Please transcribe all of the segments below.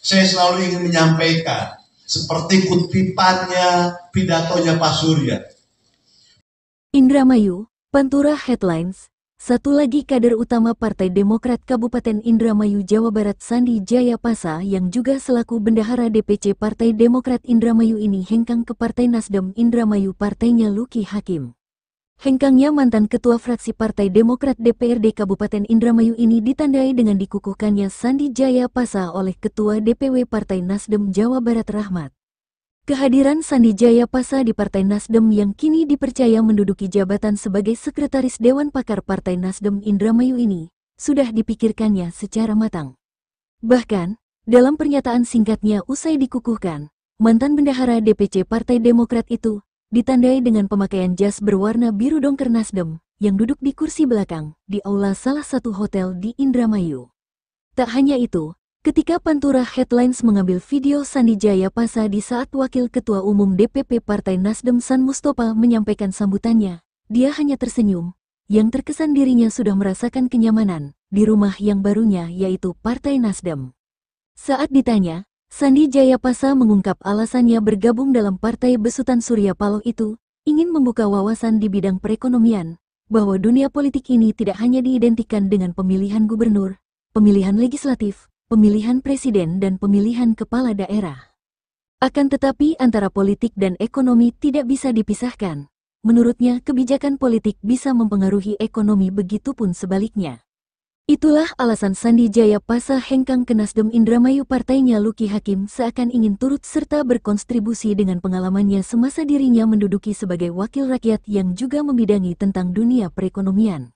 saya selalu ingin menyampaikan seperti kutipannya pidatonya Pak Surya. Indramayu, Pantura Headlines. Satu lagi kader utama Partai Demokrat Kabupaten Indramayu, Jawa Barat, Sandi Jaya Pasa, yang juga selaku bendahara DPC Partai Demokrat Indramayu ini hengkang ke Partai Nasdem Indramayu, partainya Luki Hakim. Hengkangnya mantan Ketua Fraksi Partai Demokrat DPRD Kabupaten Indramayu ini ditandai dengan dikukuhkannya Sandi Jaya Pasa oleh Ketua DPW Partai Nasdem Jawa Barat Rahmat. Kehadiran Sandi Jaya Pasa di Partai Nasdem yang kini dipercaya menduduki jabatan sebagai Sekretaris Dewan Pakar Partai Nasdem Indramayu ini sudah dipikirkannya secara matang. Bahkan, dalam pernyataan singkatnya usai dikukuhkan, mantan bendahara DPC Partai Demokrat itu ditandai dengan pemakaian jas berwarna biru dongker Nasdem yang duduk di kursi belakang di aula salah satu hotel di Indramayu. Tak hanya itu, ketika Pantura Headlines mengambil video Sandi Jaya Pasa di saat Wakil Ketua Umum DPP Partai Nasdem San Mustopa menyampaikan sambutannya, dia hanya tersenyum, yang terkesan dirinya sudah merasakan kenyamanan di rumah yang barunya yaitu Partai Nasdem. Saat ditanya, Sandi Jaya Pasa mengungkap alasannya bergabung dalam Partai Besutan Surya Paloh itu, ingin membuka wawasan di bidang perekonomian, bahwa dunia politik ini tidak hanya diidentikan dengan pemilihan gubernur, pemilihan legislatif, pemilihan presiden dan pemilihan kepala daerah. Akan tetapi antara politik dan ekonomi tidak bisa dipisahkan. Menurutnya kebijakan politik bisa mempengaruhi ekonomi, begitupun sebaliknya. Itulah alasan Sandi Jaya Pasa hengkang ke Nasdem Indramayu, partainya Luki Hakim, seakan ingin turut serta berkontribusi dengan pengalamannya semasa dirinya menduduki sebagai wakil rakyat yang juga membidangi tentang dunia perekonomian.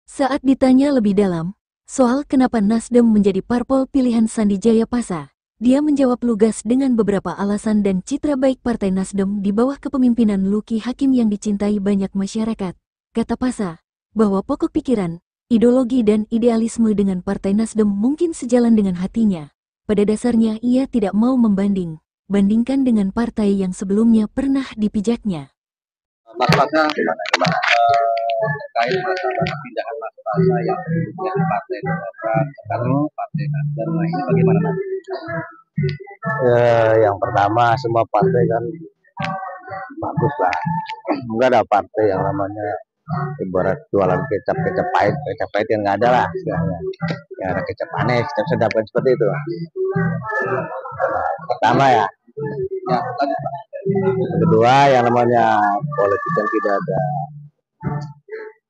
Saat ditanya lebih dalam soal kenapa Nasdem menjadi parpol pilihan Sandi Jaya Pasa, dia menjawab lugas dengan beberapa alasan dan citra baik Partai Nasdem di bawah kepemimpinan Luki Hakim yang dicintai banyak masyarakat. Kata Pasa, bahwa pokok pikiran, ideologi dan idealisme dengan Partai Nasdem mungkin sejalan dengan hatinya. Pada dasarnya ia tidak mau bandingkan dengan partai yang sebelumnya pernah dipijaknya. Mas Pasa, gimana terkait masalah pindahan Mas Pasa yang sebelumnya di Partai Demokrat sekarang Partai Nasdem, nah ini bagaimana Mas? Yang pertama, semua partai kan bagus lah. Enggak ada partai yang namanya ibarat jualan kecap pahit yang nggak ada lah istilahnya. Ya ada kecap aneh, kecap sedap kan seperti itu. Pertama ya. Kedua, yang namanya politik yang tidak ada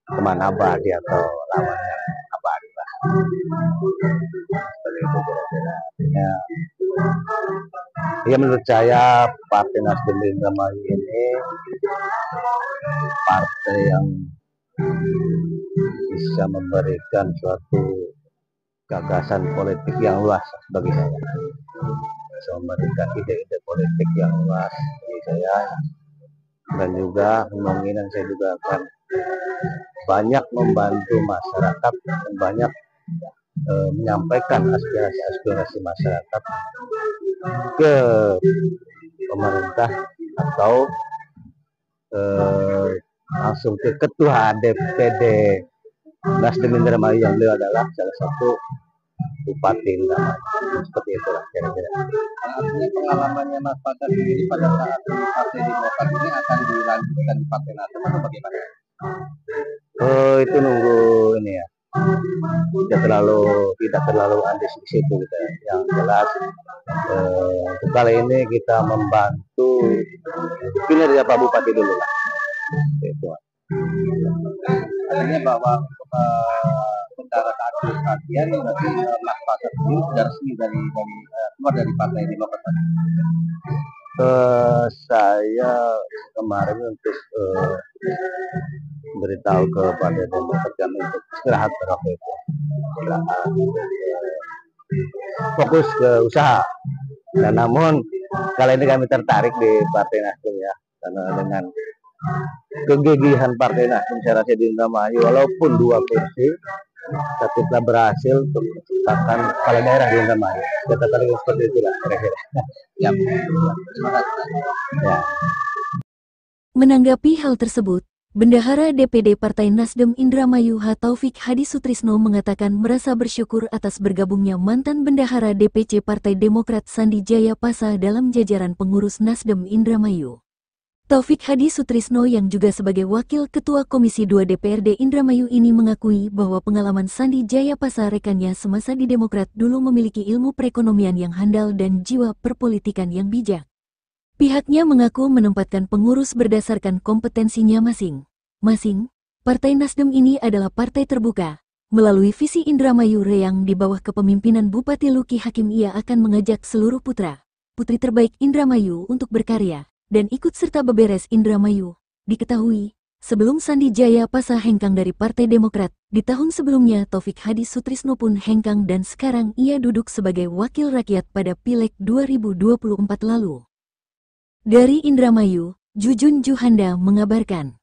teman abadi atau lawan yang abadi lah. Seperti itu kira-kira. Ya menurut saya Partai Nasdem Indramayu ini partai yang bisa memberikan suatu gagasan politik yang luas bagi saya. Bisa memberikan ide-ide politik yang luas bagi saya, dan juga kemungkinan saya juga akan banyak membantu masyarakat dan banyak menyampaikan aspirasi masyarakat ke pemerintah atau langsung ke Ketua DPD Nasdem Indramayu yang beliau adalah salah satu Bupati Indramayu. Seperti itulah kira-kira. Artinya pengalamannya Mas Pasa sendiri pada saat di Partai Demokrat ini akan dilanjutkan di Partai Nasdem atau bagaimana? Itu nunggu ini ya. Tidak terlalu antisipasi itu gitu. Yang jelas kali ini kita membantu kinerja Pak Bupati dulu lah. Itu. Artinya bahwa secara keadministrasian berarti Mas Pasa sendiri sudah resmi dari keluar dari Partai Demokrat. Saya kemarin untuk beritahu kepada Demokrat kami untuk istirahat waktu itu, fokus ke usaha. Dan namun kali ini kami tertarik di Partai Nasdem ya, karena dengan kegigihan Partai Nasdem saya rasa di Indramayu, walaupun 2 kursi, tapi telah berhasil untuk menciptakan kepala daerah di Indramayu. Kita tarik seperti itulah kira-kira. Ya. Menanggapi hal tersebut, Bendahara DPD Partai Nasdem Indramayu H. Taufik Hadi Sutrisno mengatakan merasa bersyukur atas bergabungnya mantan Bendahara DPC Partai Demokrat Sandi Jaya Pasa dalam jajaran pengurus Nasdem Indramayu. Taufik Hadi Sutrisno yang juga sebagai Wakil Ketua Komisi 2 DPRD Indramayu ini mengakui bahwa pengalaman Sandi Jaya Pasa rekannya semasa di Demokrat dulu memiliki ilmu perekonomian yang handal dan jiwa perpolitikan yang bijak. Pihaknya mengaku menempatkan pengurus berdasarkan kompetensinya masing-masing. Partai Nasdem ini adalah partai terbuka. Melalui visi Indramayu Reyang di bawah kepemimpinan Bupati Luki Hakim, ia akan mengajak seluruh putra-putri terbaik Indramayu untuk berkarya dan ikut serta beberes Indramayu. Diketahui, sebelum Sandi Jaya Pasa hengkang dari Partai Demokrat, di tahun sebelumnya Taufik Hadi Sutrisno pun hengkang dan sekarang ia duduk sebagai wakil rakyat pada Pileg 2024 lalu. Dari Indramayu, Jujun Juhanda mengabarkan.